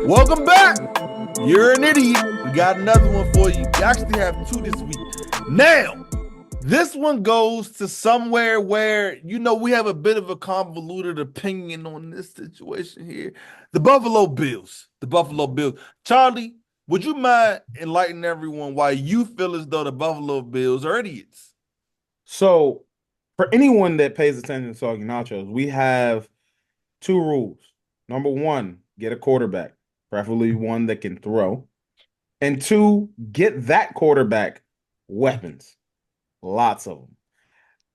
Welcome back. You're an idiot. We got another one for you. We actually have two this week. Now, this one goes to somewhere where, we have a bit of a convoluted opinion on this situation here. The Buffalo Bills. The Buffalo Bills. Charlie, would you mind enlightening everyone why you feel as though the Buffalo Bills are idiots? So, for anyone that pays attention to Soggy Nachos, we have two rules. Number one, get a quarterback, preferably one that can throw. And two, get that quarterback weapons. Lots of them.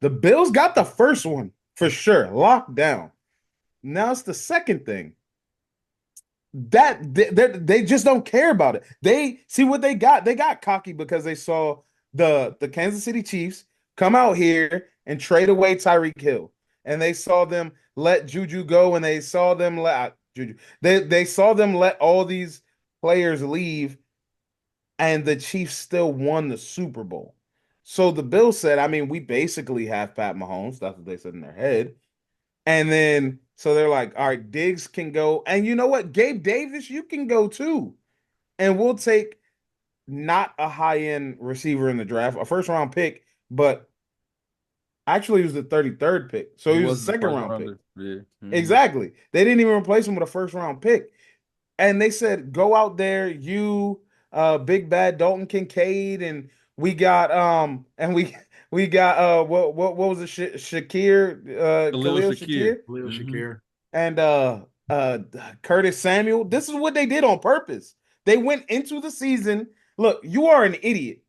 The Bills got the first one for sure, locked down. Now it's the second thing that they just don't care about it. They see what they got. They got cocky because they saw the Kansas City Chiefs come out here and trade away Tyreek Hill, and they saw them let Juju go, and they saw them let Juju. They saw them let all these players leave, and the Chiefs still won the Super Bowl. So the Bills said, I mean, we basically have Pat Mahomes. That's what they said in their head. And then so they're like, all right, Diggs can go. And you know what? Gabe Davis, you can go too. And we'll take not a high-end receiver in the draft, a first round pick, but actually he was the 33rd pick. So He he was a wasn't the second first round pick. rounder. Yeah. Exactly. They didn't even replace him with a first round pick. And they said, go out there, you big bad Dalton Kincaid, and we got we got what was it? Shakir Khalil Khalil Shakir. Shakir Khalil Shakir. and uh Curtis Samuel. This is what they did on purpose. They went into the season. Look, you are an idiot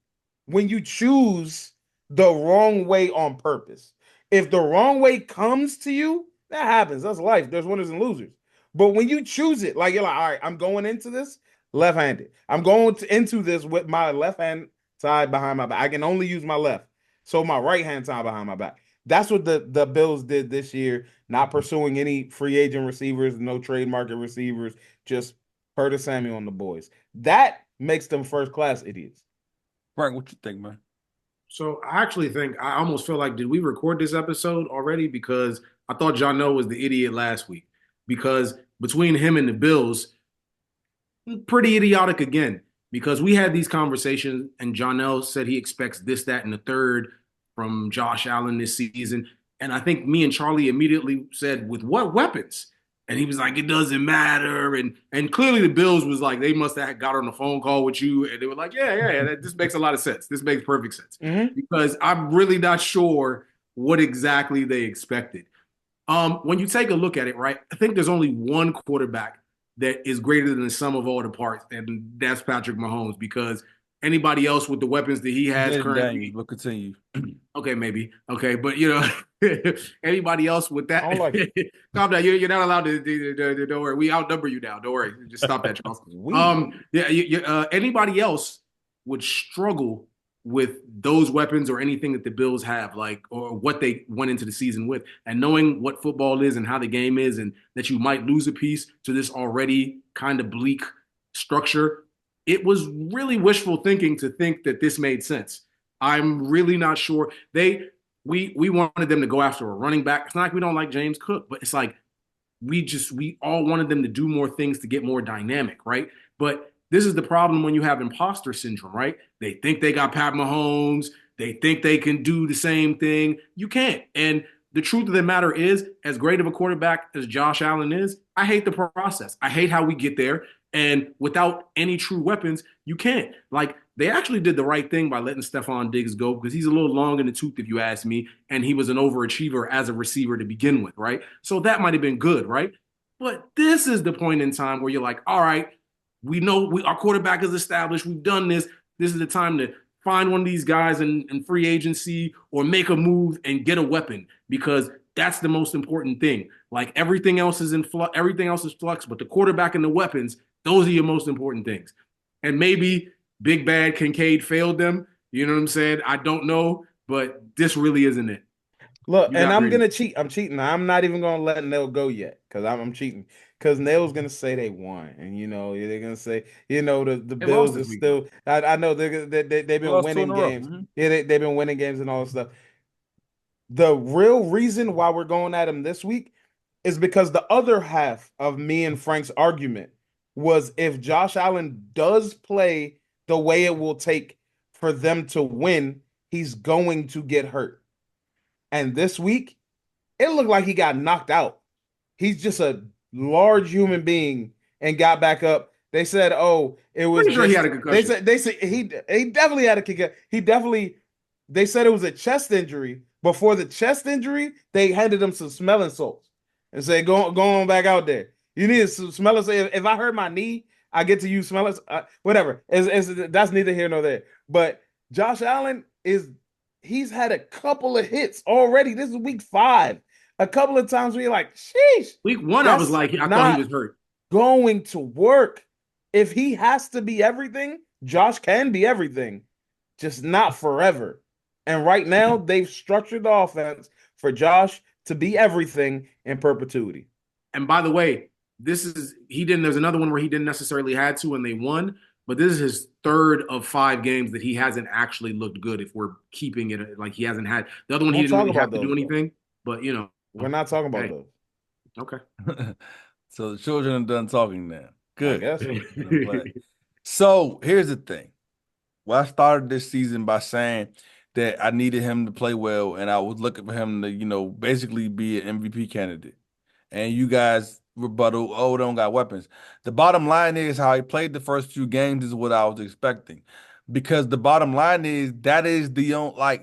when you choose the wrong way on purpose. If the wrong way comes to you, that happens. That's life. There's winners and losers. But when you choose it, like you're like, all right, I'm going into this left-handed. I'm going into this with my left hand tied behind my back. I can only use my left. So my right hand tied behind my back. That's what the Bills did this year, not pursuing any free agent receivers, no trade market receivers, just Curtis Samuel and the boys. That makes them first class idiots. Frank, what you think, man? So I actually think I almost feel like did we record this episode already? Because I thought John Noe was the idiot last week. Because between him and the Bills, pretty idiotic again. Because we had these conversations and John Noe said he expects this, that, and the third from Josh Allen this season. And I think me and Charlie immediately said, with what weapons? And he was like, it doesn't matter. And clearly the Bills was like, they must have got on a phone call with you. And they were like, yeah, this makes a lot of sense. This makes perfect sense. Mm-hmm. Because I'm really not sure what exactly they expected. When you take a look at it, right, I think there's only one quarterback that is greater than the sum of all the parts, and that's Patrick Mahomes, because anybody else with the weapons that he has Jaden currently, Daniels, but continue. okay, maybe. Okay, but anybody else with I don't that, like it. calm down. You're not allowed to. Don't worry. We outnumber you now. Don't worry. Just stop that, Charles. We Yeah. Anybody else would struggle with those weapons or anything that the Bills have, like or what they went into the season with, and knowing what football is and how the game is, and that you might lose a piece to this already kind of bleak structure. It was really wishful thinking to think that this made sense. I'm really not sure. We wanted them to go after a running back. It's not like we don't like James Cook, but it's like we all wanted them to do more things to get more dynamic, right? But this is the problem when you have imposter syndrome, right? They think they got Pat Mahomes, they think they can do the same thing. You can't. And the truth of the matter is, as great of a quarterback as Josh Allen is, I hate the process. I hate how we get there. And without any true weapons, you can't. Like, they actually did the right thing by letting Stephon Diggs go because he's a little long in the tooth, if you ask me. And he was an overachiever as a receiver to begin with, right? So that might have been good, right? But this is the point in time where you're like, all right, we know our quarterback is established. We've done this. This is the time to find one of these guys in free agency or make a move and get a weapon because that's the most important thing. Like everything else is in flux, everything else is flux, but the quarterback and the weapons, those are your most important things. And maybe Big Bad Kincaid failed them. You know what I'm saying? I don't know, but this really isn't it. look, You and got I'm Brady. gonna cheat. I'm cheating. I'm not even gonna let Nail go yet because I'm cheating. Because Nail's gonna say they won, and they're gonna say the They lost Bills this are week though. still. I know they've been Lost two in winning a row. games. Yeah, they've been winning games and all that stuff. The real reason why we're going at him this week is because the other half of me and Frank's argument was if Josh Allen does play the way it will take for them to win, he's going to get hurt. And this week, it looked like he got knocked out. He's just a large human being and got back up. They said, "Oh, it was Pretty sure he just." had a concussion. They said he definitely had a concussion. He definitely. They said it was a chest injury. Before the chest injury, they handed him some smelling salts and said, "Go on back out there. You need some smelling salts. If I hurt my knee, I get to use smelling. Whatever. That's neither here nor there." But Josh Allen he's had a couple of hits already. This is week 5. A couple of times where you're like, sheesh. Week 1, I was like, I thought he was hurt. Going to work. If he has to be everything, Josh can be everything, just not forever. And right now, they've structured the offense for Josh to be everything in perpetuity. And by the way, there's another one where he didn't necessarily had to and they won, but this is his 3rd of 5 games that he hasn't actually looked good if we're keeping it like he hasn't had. The other one, he didn't really have to do anything, but you know. We're not talking about those. Okay. So the children are done talking now. Good. I guess. So here's the thing. Well, I started this season by saying that I needed him to play well, and I was looking for him to, basically be an MVP candidate. And you guys rebuttal, oh, they don't got weapons. The bottom line is how he played the first few games is what I was expecting. Because the bottom line is that is the only,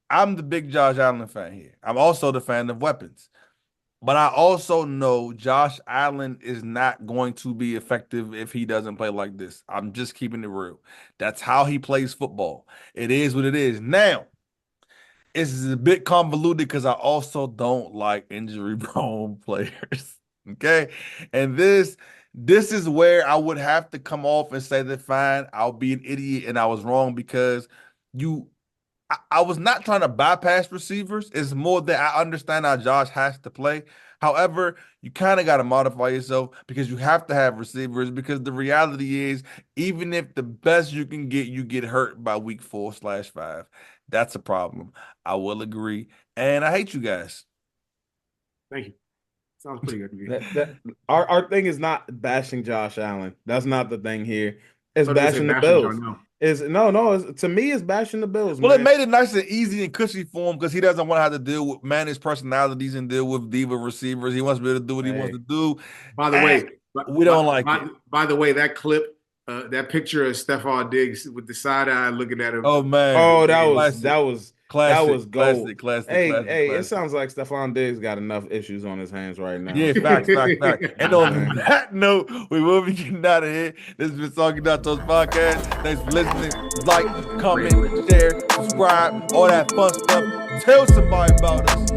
I'm the big Josh Allen fan here. I'm also the fan of weapons. But I also know Josh Allen is not going to be effective if he doesn't play like this. I'm just keeping it real. That's how he plays football. It is what it is. Now, it's a bit convoluted because I also don't like injury-prone players. Okay? And this is where I would have to come off and say that, fine, I'll be an idiot and I was wrong because I was not trying to bypass receivers. It's more that I understand how Josh has to play. However, you kind of got to modify yourself because you have to have receivers because the reality is even if the best you can get, you get hurt by week 4/5. That's a problem. I will agree. And I hate you guys. Thank you. Sounds pretty good to me. Our thing is not bashing Josh Allen. That's not the thing here. It's bashing the Bills. To me, it's bashing the Bills. Well, man. It made it nice and easy and cushy for him because he doesn't want to have to deal with managed personalities and deal with diva receivers. He wants to be able to do what he wants to do. By the way, we don't like it. By the way, that clip, that picture of Stephon Diggs with the side eye looking at him. Oh man! Oh, that was classic. That was gold. Classic. Hey, it sounds like Stephon Diggs got enough issues on his hands right now. Yeah, fact. And on that note, we will be getting out of here. This has been Soggy Nachos Podcast. Thanks for listening. Like, comment, share, subscribe, all that fun stuff. Tell somebody about us.